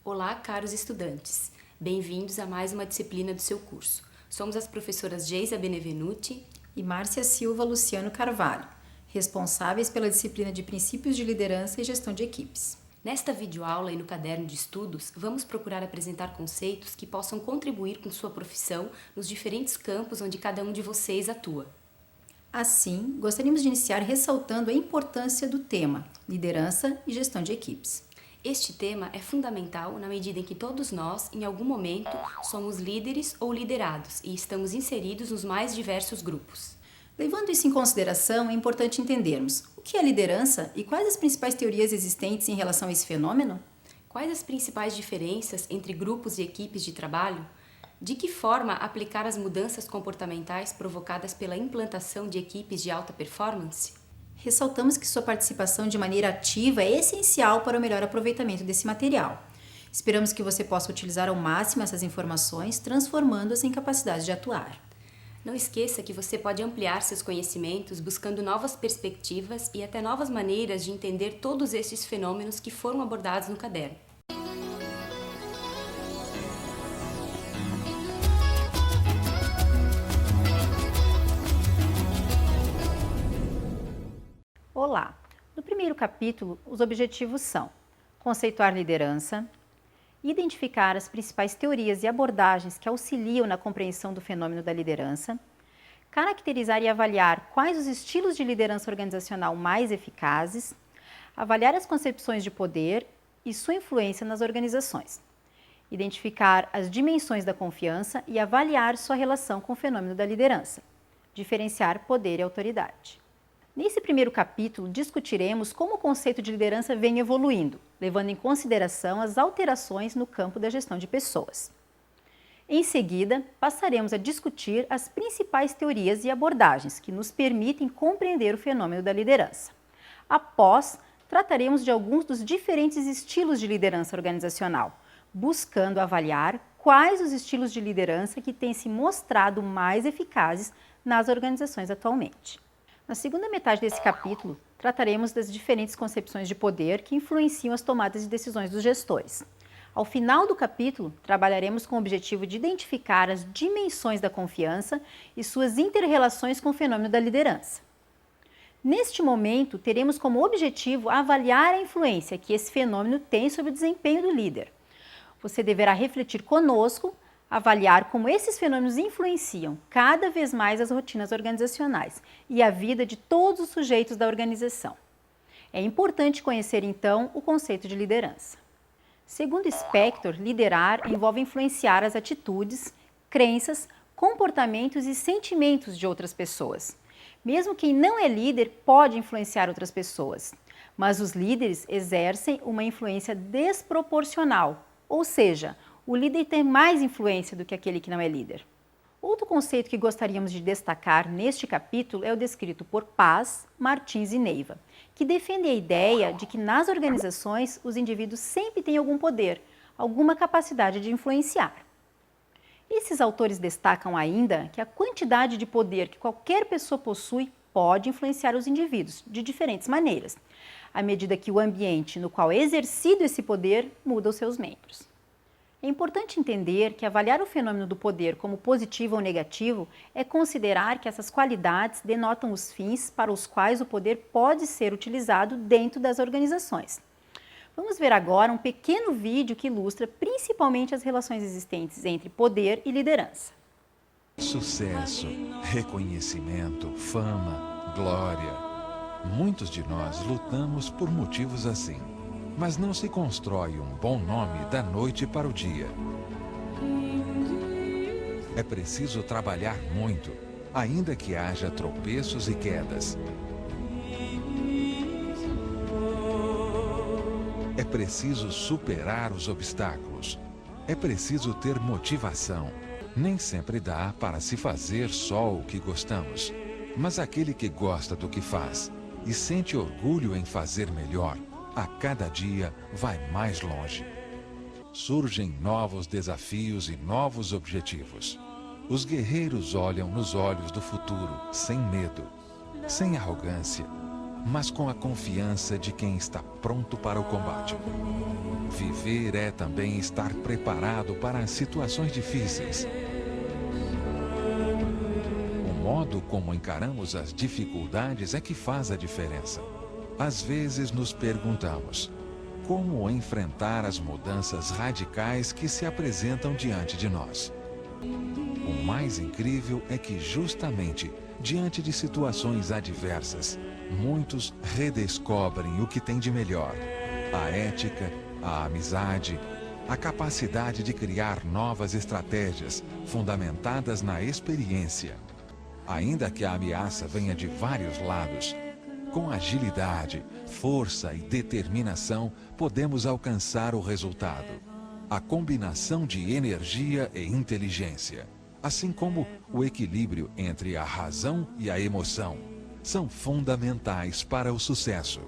Olá, caros estudantes! Bem-vindos a mais uma disciplina do seu curso. Somos as professoras Geisa Benevenuti e Márcia Silva Luciano Carvalho, responsáveis pela disciplina de Princípios de Liderança e Gestão de Equipes. Nesta videoaula e no caderno de estudos, vamos procurar apresentar conceitos que possam contribuir com sua profissão nos diferentes campos onde cada um de vocês atua. Assim, gostaríamos de iniciar ressaltando a importância do tema Liderança e Gestão de Equipes. Este tema é fundamental na medida em que todos nós, em algum momento, somos líderes ou liderados e estamos inseridos nos mais diversos grupos. Levando isso em consideração, é importante entendermos o que é liderança e quais as principais teorias existentes em relação a esse fenômeno. Quais as principais diferenças entre grupos e equipes de trabalho? De que forma aplicar as mudanças comportamentais provocadas pela implantação de equipes de alta performance? Ressaltamos que sua participação de maneira ativa é essencial para o melhor aproveitamento desse material. Esperamos que você possa utilizar ao máximo essas informações, transformando-as em capacidade de atuar. Não esqueça que você pode ampliar seus conhecimentos buscando novas perspectivas e até novas maneiras de entender todos estes fenômenos que foram abordados no caderno. Olá! No primeiro capítulo, os objetivos são conceituar liderança, identificar as principais teorias e abordagens que auxiliam na compreensão do fenômeno da liderança, caracterizar e avaliar quais os estilos de liderança organizacional mais eficazes, avaliar as concepções de poder e sua influência nas organizações, identificar as dimensões da confiança e avaliar sua relação com o fenômeno da liderança, diferenciar poder e autoridade. Nesse primeiro capítulo, discutiremos como o conceito de liderança vem evoluindo, levando em consideração as alterações no campo da gestão de pessoas. Em seguida, passaremos a discutir as principais teorias e abordagens que nos permitem compreender o fenômeno da liderança. Após, trataremos de alguns dos diferentes estilos de liderança organizacional, buscando avaliar quais os estilos de liderança que têm se mostrado mais eficazes nas organizações atualmente. Na segunda metade desse capítulo, trataremos das diferentes concepções de poder que influenciam as tomadas de decisões dos gestores. Ao final do capítulo, trabalharemos com o objetivo de identificar as dimensões da confiança e suas inter-relações com o fenômeno da liderança. Neste momento, teremos como objetivo avaliar a influência que esse fenômeno tem sobre o desempenho do líder. Você deverá refletir conosco, avaliar como esses fenômenos influenciam cada vez mais as rotinas organizacionais e a vida de todos os sujeitos da organização. É importante conhecer, então, o conceito de liderança. Segundo Spector, liderar envolve influenciar as atitudes, crenças, comportamentos e sentimentos de outras pessoas. Mesmo quem não é líder pode influenciar outras pessoas, mas os líderes exercem uma influência desproporcional, ou seja, o líder tem mais influência do que aquele que não é líder. Outro conceito que gostaríamos de destacar neste capítulo é o descrito por Paz, Martins e Neiva, que defende a ideia de que nas organizações os indivíduos sempre têm algum poder, alguma capacidade de influenciar. Esses autores destacam ainda que a quantidade de poder que qualquer pessoa possui pode influenciar os indivíduos de diferentes maneiras, à medida que o ambiente no qual é exercido esse poder muda os seus membros. É importante entender que avaliar o fenômeno do poder como positivo ou negativo é considerar que essas qualidades denotam os fins para os quais o poder pode ser utilizado dentro das organizações. Vamos ver agora um pequeno vídeo que ilustra principalmente as relações existentes entre poder e liderança. Sucesso, reconhecimento, fama, glória. Muitos de nós lutamos por motivos assim. Mas não se constrói um bom nome da noite para o dia. É preciso trabalhar muito, ainda que haja tropeços e quedas. É preciso superar os obstáculos. É preciso ter motivação. Nem sempre dá para se fazer só o que gostamos. Mas aquele que gosta do que faz e sente orgulho em fazer melhor, a cada dia vai mais longe. Surgem novos desafios e novos objetivos. Os guerreiros olham nos olhos do futuro, sem medo, sem arrogância, mas com a confiança de quem está pronto para o combate. Viver é também estar preparado para as situações difíceis. O modo como encaramos as dificuldades é que faz a diferença. Às vezes nos perguntamos: como enfrentar as mudanças radicais que se apresentam diante de nós? O mais incrível é que justamente diante de situações adversas, muitos redescobrem o que tem de melhor: a ética, a amizade, a capacidade de criar novas estratégias fundamentadas na experiência. Ainda que a ameaça venha de vários lados, com agilidade, força e determinação, podemos alcançar o resultado. A combinação de energia e inteligência, assim como o equilíbrio entre a razão e a emoção, são fundamentais para o sucesso.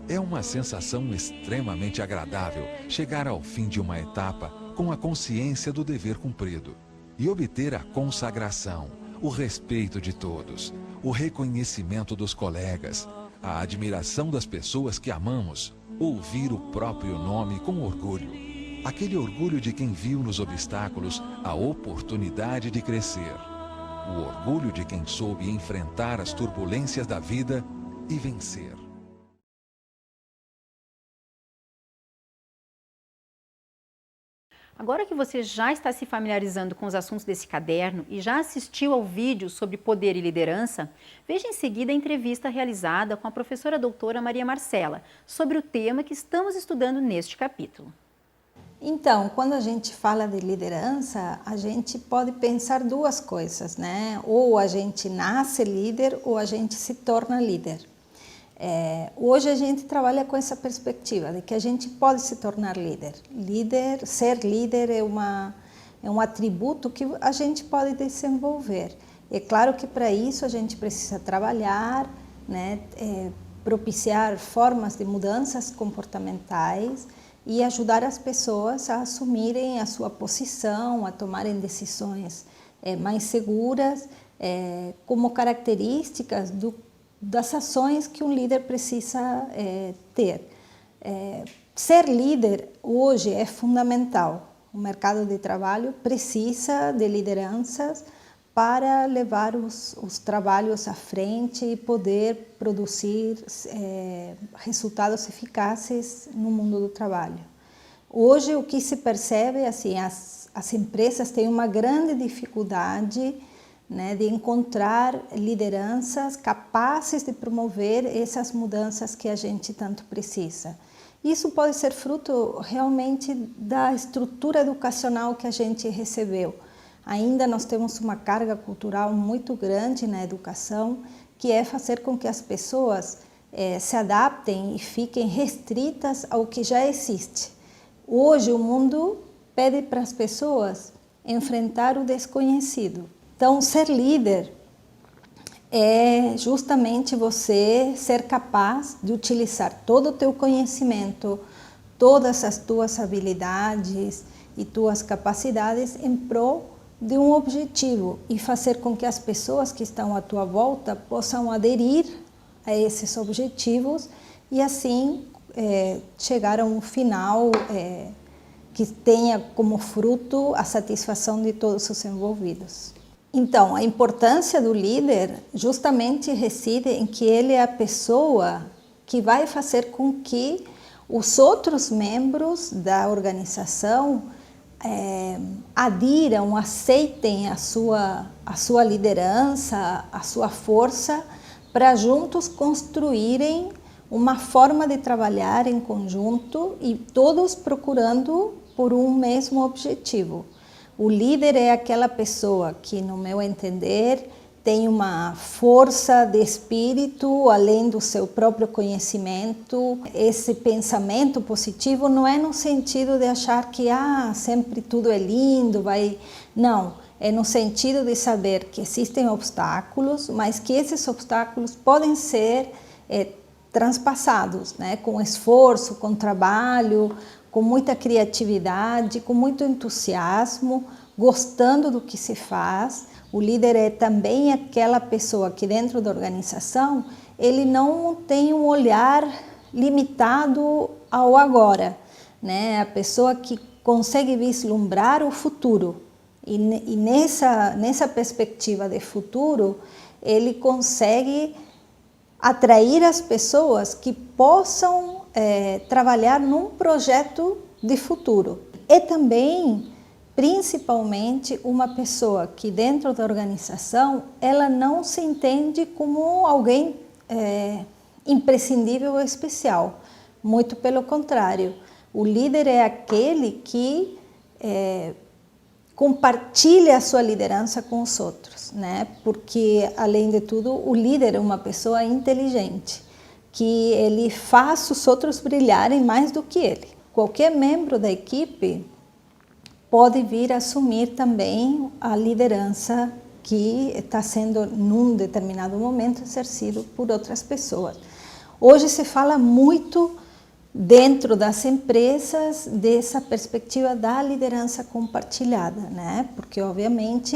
É uma sensação extremamente agradável chegar ao fim de uma etapa com a consciência do dever cumprido e obter a consagração, o respeito de todos, o reconhecimento dos colegas, a admiração das pessoas que amamos, ouvir o próprio nome com orgulho. Aquele orgulho de quem viu nos obstáculos a oportunidade de crescer. O orgulho de quem soube enfrentar as turbulências da vida e vencer. Agora que você já está se familiarizando com os assuntos desse caderno e já assistiu ao vídeo sobre poder e liderança, veja em seguida a entrevista realizada com a professora doutora Maria Marcela sobre o tema que estamos estudando neste capítulo. Então, quando a gente fala de liderança, a gente pode pensar duas coisas, né? Ou a gente nasce líder ou a gente se torna líder. Hoje a gente trabalha com essa perspectiva de que a gente pode se tornar líder. Ser líder é um atributo que a gente pode desenvolver. É claro que para isso a gente precisa trabalhar, né, propiciar formas de mudanças comportamentais e ajudar as pessoas a assumirem a sua posição, a tomarem decisões mais seguras, como características das ações que um líder precisa ter. Ser líder hoje é fundamental. O mercado de trabalho precisa de lideranças para levar os trabalhos à frente e poder produzir resultados eficazes no mundo do trabalho. Hoje o que se percebe é assim, as empresas têm uma grande dificuldade, né, de encontrar lideranças capazes de promover essas mudanças que a gente tanto precisa. Isso pode ser fruto realmente da estrutura educacional que a gente recebeu. Ainda nós temos uma carga cultural muito grande na educação, que é fazer com que as pessoas se adaptem e fiquem restritas ao que já existe. Hoje o mundo pede para as pessoas enfrentar o desconhecido. Então, ser líder é justamente você ser capaz de utilizar todo o teu conhecimento, todas as tuas habilidades e tuas capacidades em prol de um objetivo e fazer com que as pessoas que estão à tua volta possam aderir a esses objetivos e assim chegar a um final que tenha como fruto a satisfação de todos os envolvidos. Então, a importância do líder justamente reside em que ele é a pessoa que vai fazer com que os outros membros da organização adiram, aceitem a sua liderança, a sua força, para juntos construírem uma forma de trabalhar em conjunto e todos procurando por um mesmo objetivo. O líder é aquela pessoa que, no meu entender, tem uma força de espírito além do seu próprio conhecimento. Esse pensamento positivo não é no sentido de achar que sempre tudo é lindo, não, é no sentido de saber que existem obstáculos, mas que esses obstáculos podem ser transpassados, né? Com esforço, com trabalho, com muita criatividade, com muito entusiasmo, gostando do que se faz. O líder é também aquela pessoa que dentro da organização ele não tem um olhar limitado ao agora, né? A pessoa que consegue vislumbrar o futuro e nessa perspectiva de futuro ele consegue atrair as pessoas que possam trabalhar num projeto de futuro. E também, principalmente, uma pessoa que dentro da organização ela não se entende como alguém imprescindível ou especial. Muito pelo contrário, o líder é aquele que compartilha a sua liderança com os outros, né? Porque, além de tudo, o líder é uma pessoa inteligente, que ele faz os outros brilharem mais do que ele. Qualquer membro da equipe pode vir assumir também a liderança que está sendo, num determinado momento, exercido por outras pessoas. Hoje se fala muito dentro das empresas dessa perspectiva da liderança compartilhada, né? Porque obviamente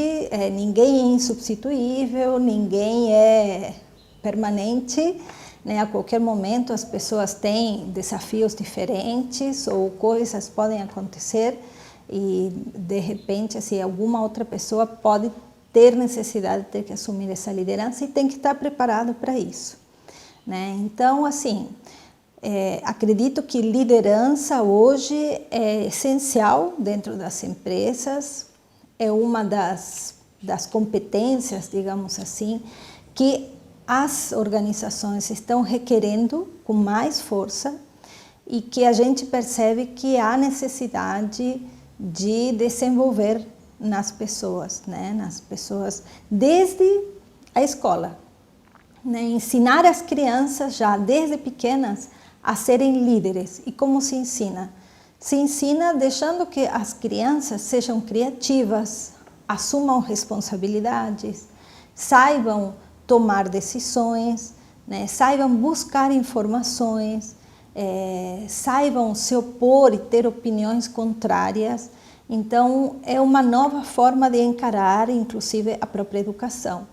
ninguém é insubstituível, ninguém é permanente, né? A qualquer momento as pessoas têm desafios diferentes ou coisas podem acontecer e de repente assim, alguma outra pessoa pode ter necessidade de ter que assumir essa liderança e tem que estar preparado para isso, né? Então assim, acredito que liderança hoje é essencial dentro das empresas, é uma das competências, digamos assim, que as organizações estão requerendo com mais força e que a gente percebe que há necessidade de desenvolver nas pessoas, né? Nas pessoas desde a escola, né? Ensinar as crianças já desde pequenas a serem líderes. E como se ensina? Se ensina deixando que as crianças sejam criativas, assumam responsabilidades, saibam tomar decisões, né? Saibam buscar informações, saibam se opor e ter opiniões contrárias. Então, é uma nova forma de encarar, inclusive, a própria educação.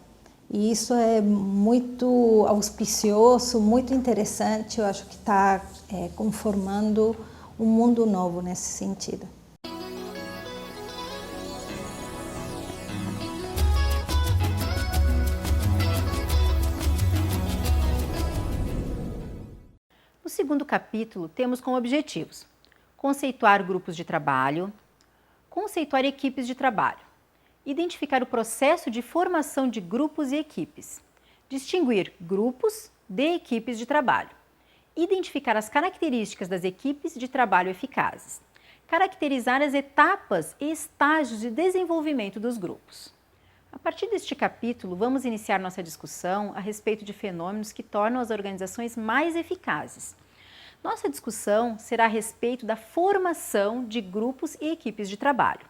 E isso é muito auspicioso, muito interessante. Eu acho que está conformando um mundo novo nesse sentido. No segundo capítulo, temos como objetivos conceituar grupos de trabalho, conceituar equipes de trabalho, identificar o processo de formação de grupos e equipes, distinguir grupos de equipes de trabalho, identificar as características das equipes de trabalho eficazes, caracterizar as etapas e estágios de desenvolvimento dos grupos. A partir deste capítulo, vamos iniciar nossa discussão a respeito de fenômenos que tornam as organizações mais eficazes. Nossa discussão será a respeito da formação de grupos e equipes de trabalho.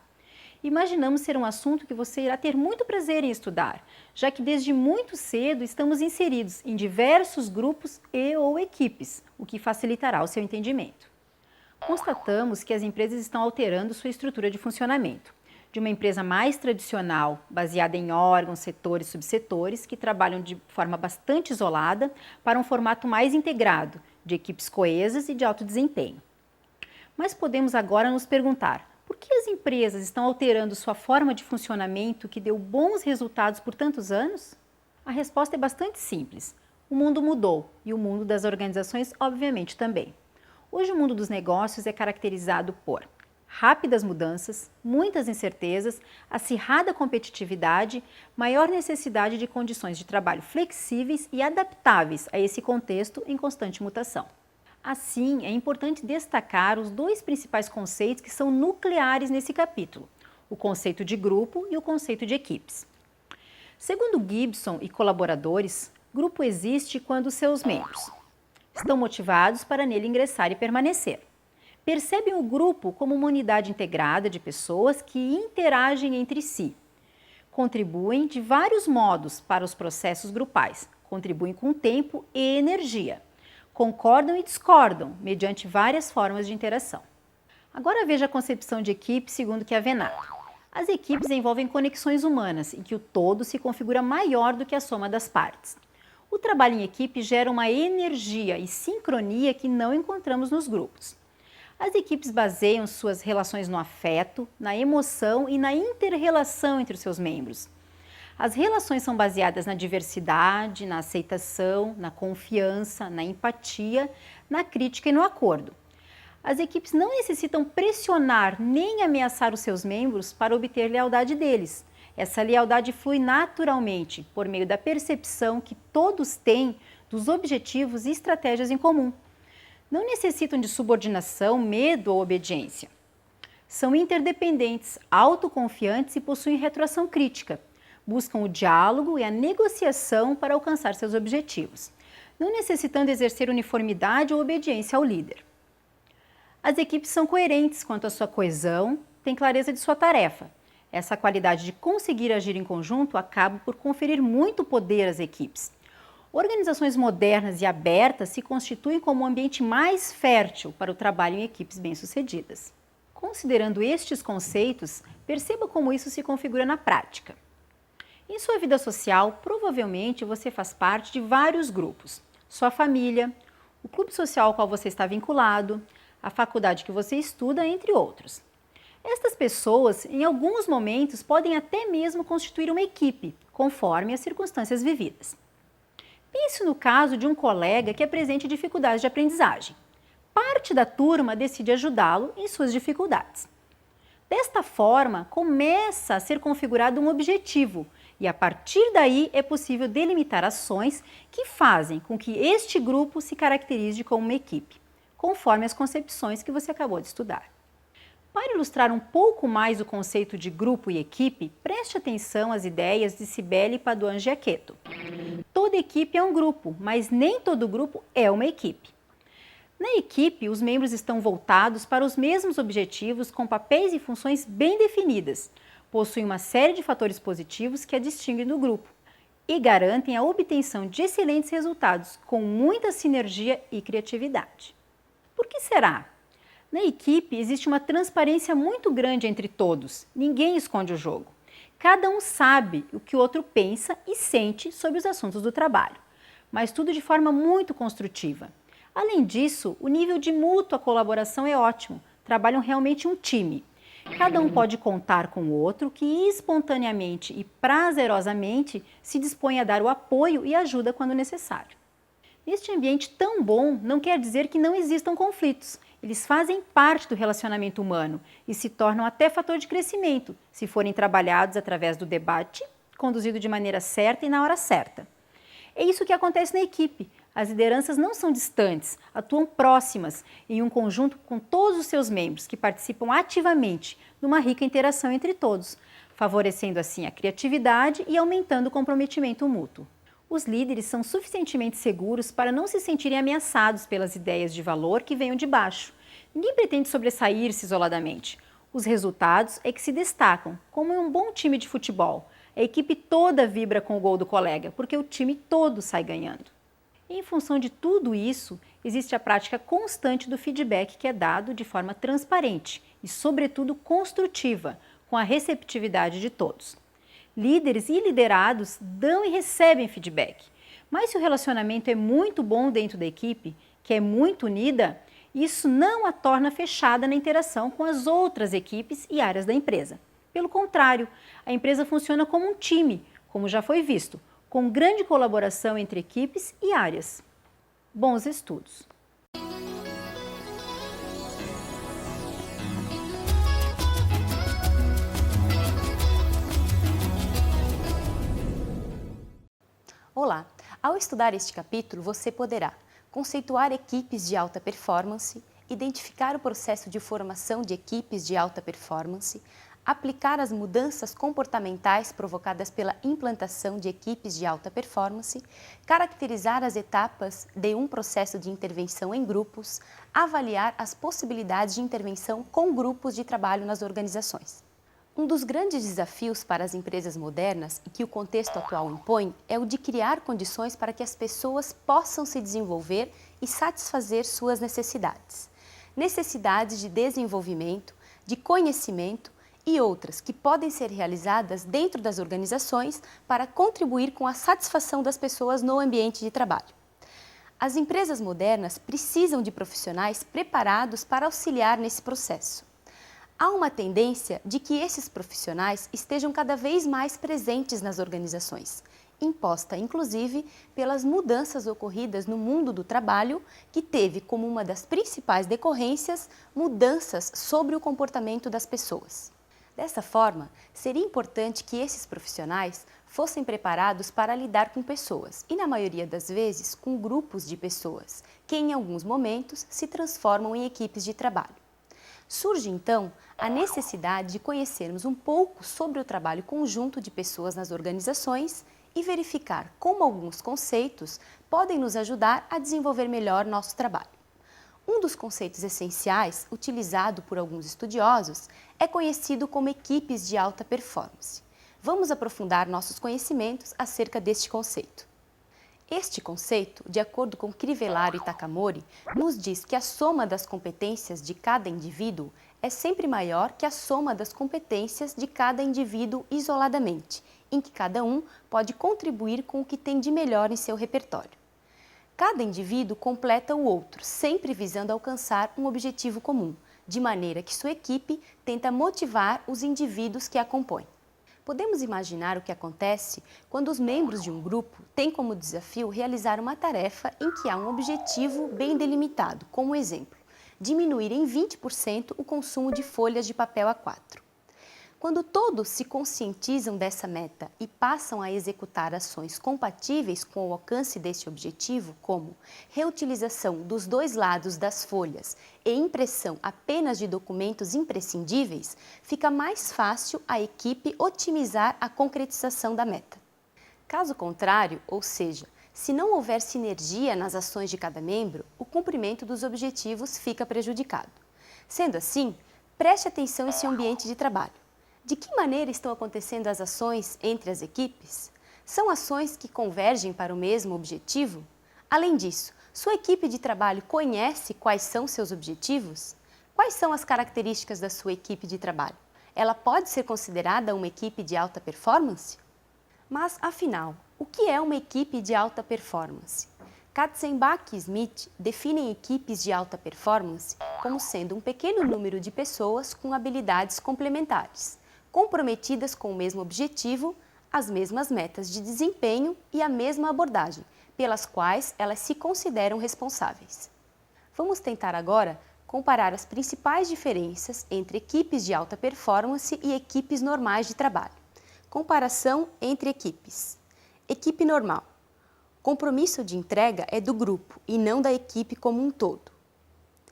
Imaginamos ser um assunto que você irá ter muito prazer em estudar, já que desde muito cedo estamos inseridos em diversos grupos ou equipes, o que facilitará o seu entendimento. Constatamos que as empresas estão alterando sua estrutura de funcionamento, de uma empresa mais tradicional, baseada em órgãos, setores e subsetores, que trabalham de forma bastante isolada, para um formato mais integrado, de equipes coesas e de alto desempenho. Mas podemos agora nos perguntar, por que as empresas estão alterando sua forma de funcionamento que deu bons resultados por tantos anos? A resposta é bastante simples. O mundo mudou e o mundo das organizações, obviamente, também. Hoje o mundo dos negócios é caracterizado por rápidas mudanças, muitas incertezas, acirrada competitividade, maior necessidade de condições de trabalho flexíveis e adaptáveis a esse contexto em constante mutação. Assim, é importante destacar os dois principais conceitos que são nucleares nesse capítulo, o conceito de grupo e o conceito de equipes. Segundo Gibson e colaboradores, grupo existe quando seus membros estão motivados para nele ingressar e permanecer. Percebem o grupo como uma unidade integrada de pessoas que interagem entre si. Contribuem de vários modos para os processos grupais. Contribuem com tempo e energia. Concordam e discordam mediante várias formas de interação. Agora veja a concepção de equipe segundo Chiavenato. As equipes envolvem conexões humanas, em que o todo se configura maior do que a soma das partes. O trabalho em equipe gera uma energia e sincronia que não encontramos nos grupos. As equipes baseiam suas relações no afeto, na emoção e na inter-relação entre os seus membros. As relações são baseadas na diversidade, na aceitação, na confiança, na empatia, na crítica e no acordo. As equipes não necessitam pressionar nem ameaçar os seus membros para obter lealdade deles. Essa lealdade flui naturalmente por meio da percepção que todos têm dos objetivos e estratégias em comum. Não necessitam de subordinação, medo ou obediência. São interdependentes, autoconfiantes e possuem retroação crítica. Buscam o diálogo e a negociação para alcançar seus objetivos, não necessitando exercer uniformidade ou obediência ao líder. As equipes são coerentes quanto à sua coesão, têm clareza de sua tarefa. Essa qualidade de conseguir agir em conjunto acaba por conferir muito poder às equipes. Organizações modernas e abertas se constituem como um ambiente mais fértil para o trabalho em equipes bem-sucedidas. Considerando estes conceitos, perceba como isso se configura na prática. Em sua vida social, provavelmente você faz parte de vários grupos. Sua família, o clube social ao qual você está vinculado, a faculdade que você estuda, entre outros. Estas pessoas, em alguns momentos, podem até mesmo constituir uma equipe, conforme as circunstâncias vividas. Pense no caso de um colega que apresente dificuldades de aprendizagem. Parte da turma decide ajudá-lo em suas dificuldades. Desta forma, começa a ser configurado um objetivo e, a partir daí, é possível delimitar ações que fazem com que este grupo se caracterize como uma equipe, conforme as concepções que você acabou de estudar. Para ilustrar um pouco mais o conceito de grupo e equipe, preste atenção às ideias de Cibele Paduan-Giacchetto. Toda equipe é um grupo, mas nem todo grupo é uma equipe. Na equipe, os membros estão voltados para os mesmos objetivos com papéis e funções bem definidas, possuem uma série de fatores positivos que a distinguem do grupo e garantem a obtenção de excelentes resultados com muita sinergia e criatividade. Por que será? Na equipe existe uma transparência muito grande entre todos, ninguém esconde o jogo. Cada um sabe o que o outro pensa e sente sobre os assuntos do trabalho, mas tudo de forma muito construtiva. Além disso, o nível de mútua colaboração é ótimo, trabalham realmente um time. Cada um pode contar com o outro que espontaneamente e prazerosamente se dispõe a dar o apoio e ajuda quando necessário. Este ambiente tão bom não quer dizer que não existam conflitos. Eles fazem parte do relacionamento humano e se tornam até fator de crescimento, se forem trabalhados através do debate, conduzido de maneira certa e na hora certa. É isso que acontece na equipe. As lideranças não são distantes, atuam próximas em um conjunto com todos os seus membros que participam ativamente numa rica interação entre todos, favorecendo assim a criatividade e aumentando o comprometimento mútuo. Os líderes são suficientemente seguros para não se sentirem ameaçados pelas ideias de valor que venham de baixo. Ninguém pretende sobressair-se isoladamente. Os resultados é que se destacam, como em um bom time de futebol. A equipe toda vibra com o gol do colega, porque o time todo sai ganhando. Em função de tudo isso, existe a prática constante do feedback que é dado de forma transparente e, sobretudo, construtiva, com a receptividade de todos. Líderes e liderados dão e recebem feedback, mas se o relacionamento é muito bom dentro da equipe, que é muito unida, isso não a torna fechada na interação com as outras equipes e áreas da empresa. Pelo contrário, a empresa funciona como um time, como já foi visto, com grande colaboração entre equipes e áreas. Bons estudos! Olá! Ao estudar este capítulo, você poderá conceituar equipes de alta performance, identificar o processo de formação de equipes de alta performance, aplicar as mudanças comportamentais provocadas pela implantação de equipes de alta performance, caracterizar as etapas de um processo de intervenção em grupos, avaliar as possibilidades de intervenção com grupos de trabalho nas organizações. Um dos grandes desafios para as empresas modernas e que o contexto atual impõe é o de criar condições para que as pessoas possam se desenvolver e satisfazer suas necessidades. Necessidades de desenvolvimento, de conhecimento e outras que podem ser realizadas dentro das organizações para contribuir com a satisfação das pessoas no ambiente de trabalho. As empresas modernas precisam de profissionais preparados para auxiliar nesse processo. Há uma tendência de que esses profissionais estejam cada vez mais presentes nas organizações, imposta inclusive pelas mudanças ocorridas no mundo do trabalho, que teve como uma das principais decorrências mudanças sobre o comportamento das pessoas. Dessa forma, seria importante que esses profissionais fossem preparados para lidar com pessoas e, na maioria das vezes, com grupos de pessoas, que em alguns momentos se transformam em equipes de trabalho. Surge, então, a necessidade de conhecermos um pouco sobre o trabalho conjunto de pessoas nas organizações e verificar como alguns conceitos podem nos ajudar a desenvolver melhor nosso trabalho. Um dos conceitos essenciais, utilizado por alguns estudiosos, é conhecido como equipes de alta performance. Vamos aprofundar nossos conhecimentos acerca deste conceito. Este conceito, de acordo com Crivellaro e Takamori, nos diz que a soma das competências de cada indivíduo é sempre maior que a soma das competências de cada indivíduo isoladamente, em que cada um pode contribuir com o que tem de melhor em seu repertório. Cada indivíduo completa o outro, sempre visando alcançar um objetivo comum, de maneira que sua equipe tenta motivar os indivíduos que a compõem. Podemos imaginar o que acontece quando os membros de um grupo têm como desafio realizar uma tarefa em que há um objetivo bem delimitado, como exemplo, diminuir em 20% o consumo de folhas de papel A4. Quando todos se conscientizam dessa meta e passam a executar ações compatíveis com o alcance deste objetivo, como reutilização dos dois lados das folhas e impressão apenas de documentos imprescindíveis, fica mais fácil a equipe otimizar a concretização da meta. Caso contrário, ou seja, se não houver sinergia nas ações de cada membro, o cumprimento dos objetivos fica prejudicado. Sendo assim, preste atenção em seu ambiente de trabalho. De que maneira estão acontecendo as ações entre as equipes? São ações que convergem para o mesmo objetivo? Além disso, sua equipe de trabalho conhece quais são seus objetivos? Quais são as características da sua equipe de trabalho? Ela pode ser considerada uma equipe de alta performance? Mas, afinal, o que é uma equipe de alta performance? Katzenbach e Smith definem equipes de alta performance como sendo um pequeno número de pessoas com habilidades complementares, comprometidas com o mesmo objetivo, as mesmas metas de desempenho e a mesma abordagem, pelas quais elas se consideram responsáveis. Vamos tentar agora comparar as principais diferenças entre equipes de alta performance e equipes normais de trabalho. Comparação entre equipes. Equipe normal. Compromisso de entrega é do grupo e não da equipe como um todo.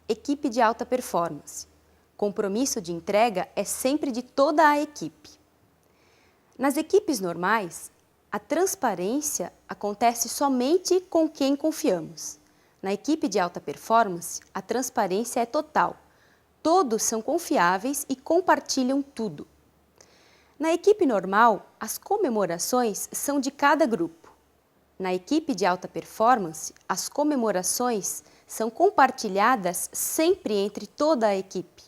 Equipe de alta performance. Compromisso de entrega é sempre de toda a equipe. Nas equipes normais, a transparência acontece somente com quem confiamos. Na equipe de alta performance, a transparência é total. Todos são confiáveis e compartilham tudo. Na equipe normal, as comemorações são de cada grupo. Na equipe de alta performance, as comemorações são compartilhadas sempre entre toda a equipe.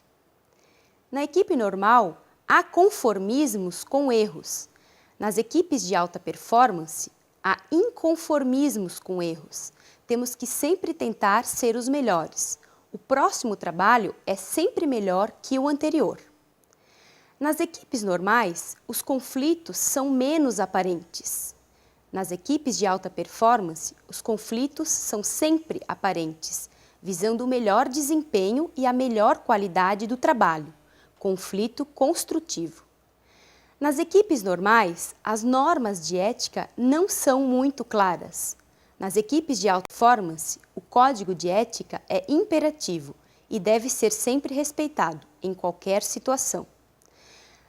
Na equipe normal, há conformismos com erros. Nas equipes de alta performance, há inconformismos com erros. Temos que sempre tentar ser os melhores. O próximo trabalho é sempre melhor que o anterior. Nas equipes normais, os conflitos são menos aparentes. Nas equipes de alta performance, os conflitos são sempre aparentes, visando o melhor desempenho e a melhor qualidade do trabalho. Conflito construtivo. Nas equipes normais, as normas de ética não são muito claras. Nas equipes de alta performance, o código de ética é imperativo e deve ser sempre respeitado, em qualquer situação.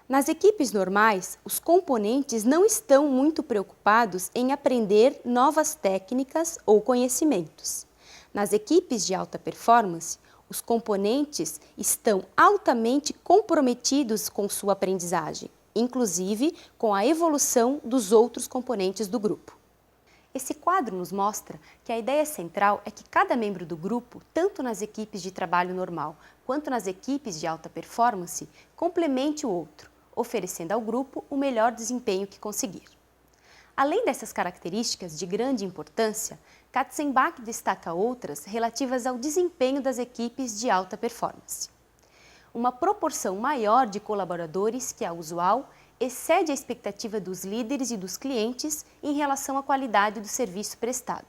Nas equipes normais, os componentes não estão muito preocupados em aprender novas técnicas ou conhecimentos. Nas equipes de alta performance, os componentes estão altamente comprometidos com sua aprendizagem, inclusive com a evolução dos outros componentes do grupo. Esse quadro nos mostra que a ideia central é que cada membro do grupo, tanto nas equipes de trabalho normal quanto nas equipes de alta performance, complemente o outro, oferecendo ao grupo o melhor desempenho que conseguir. Além dessas características de grande importância, Katzenbach destaca outras relativas ao desempenho das equipes de alta performance. Uma proporção maior de colaboradores que a usual excede a expectativa dos líderes e dos clientes em relação à qualidade do serviço prestado.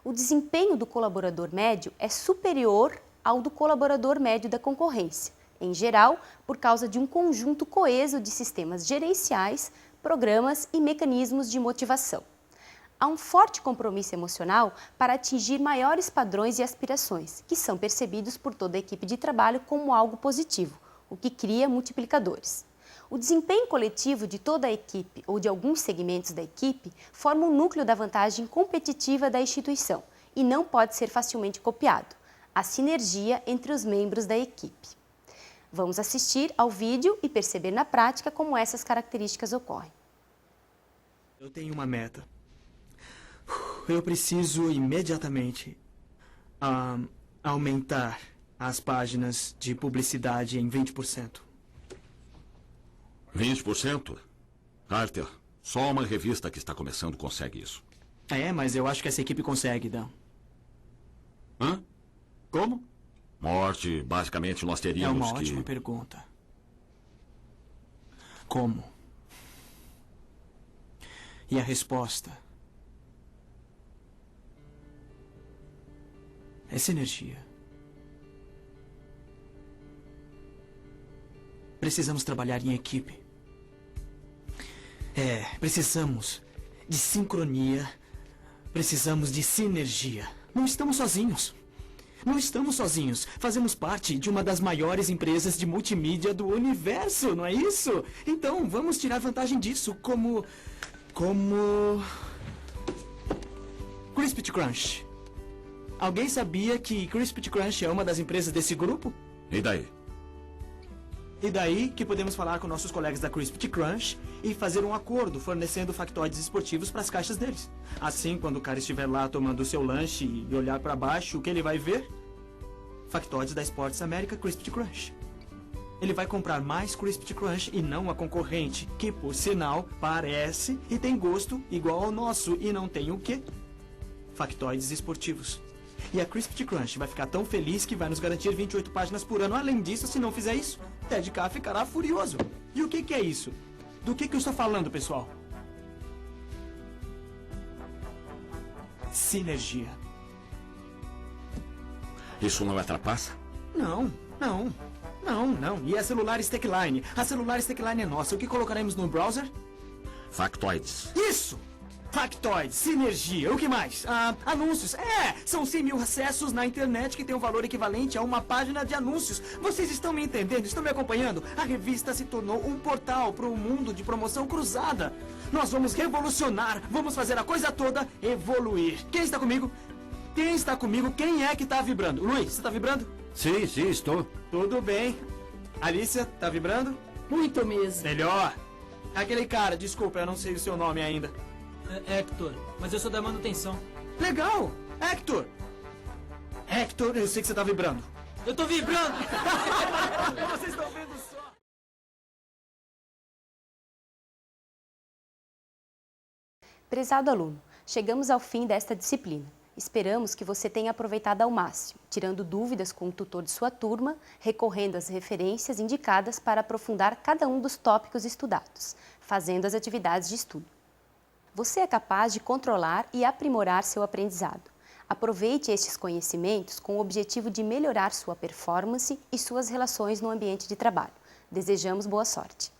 O desempenho do colaborador médio é superior ao do colaborador médio da concorrência, em geral, por causa de um conjunto coeso de sistemas gerenciais, programas e mecanismos de motivação. Há um forte compromisso emocional para atingir maiores padrões e aspirações, que são percebidos por toda a equipe de trabalho como algo positivo, o que cria multiplicadores. O desempenho coletivo de toda a equipe ou de alguns segmentos da equipe forma o núcleo da vantagem competitiva da instituição e não pode ser facilmente copiado, a sinergia entre os membros da equipe. Vamos assistir ao vídeo e perceber na prática como essas características ocorrem. Eu tenho uma meta. Eu preciso imediatamente aumentar as páginas de publicidade em 20%. 20%? Carter, só uma revista que está começando consegue isso. É, mas eu acho que essa equipe consegue, Dan. Hã? Como? Morte, basicamente nós É teríamos uma que... ótima pergunta. Como? E a resposta? É sinergia. Precisamos trabalhar em equipe. Precisamos de sincronia. Precisamos de sinergia. Não estamos sozinhos. Não estamos sozinhos. Fazemos parte de uma das maiores empresas de multimídia do universo, não é isso? Então, vamos tirar vantagem disso como Crispy Crunch. Alguém sabia que Crispy Crunch é uma das empresas desse grupo? E daí? E daí que podemos falar com nossos colegas da Crispy Crunch e fazer um acordo fornecendo factoides esportivos para as caixas deles. Assim, quando o cara estiver lá tomando o seu lanche e olhar para baixo, o que ele vai ver? Factoides da Sports America Crispy Crunch. Ele vai comprar mais Crispy Crunch e não a concorrente, que, por sinal, parece e tem gosto igual ao nosso e não tem o quê? Factoides esportivos. E a Crispy Crunch vai ficar tão feliz que vai nos garantir 28 páginas por ano. Além disso, se não fizer isso, Ted K ficará furioso. E o que é isso? Do que eu estou falando, pessoal? Sinergia. Isso não é trapaça? Não. E a celular Stackline? A celular Stackline é nossa. O que colocaremos no browser? Factoides. Isso! Factoides, sinergia, o que mais? Anúncios. São 100 mil acessos na internet que tem um valor equivalente a uma página de anúncios. Vocês estão me entendendo? Estão me acompanhando? A revista se tornou um portal para o mundo de promoção cruzada. Nós vamos revolucionar, vamos fazer a coisa toda evoluir. Quem está comigo? Quem está comigo? Quem é que está vibrando? Luiz, você está vibrando? Sim, estou. Tudo bem. Alicia, tá vibrando? Muito mesmo. Melhor. Aquele cara, desculpa, eu não sei o seu nome ainda. Hector, mas eu sou da manutenção. Legal! Hector! Hector, eu sei que você tá vibrando. Eu tô vibrando! Vocês estão vendo só? Prezado aluno, chegamos ao fim desta disciplina. Esperamos que você tenha aproveitado ao máximo, tirando dúvidas com o tutor de sua turma, recorrendo às referências indicadas para aprofundar cada um dos tópicos estudados, fazendo as atividades de estudo. Você é capaz de controlar e aprimorar seu aprendizado. Aproveite estes conhecimentos com o objetivo de melhorar sua performance e suas relações no ambiente de trabalho. Desejamos boa sorte!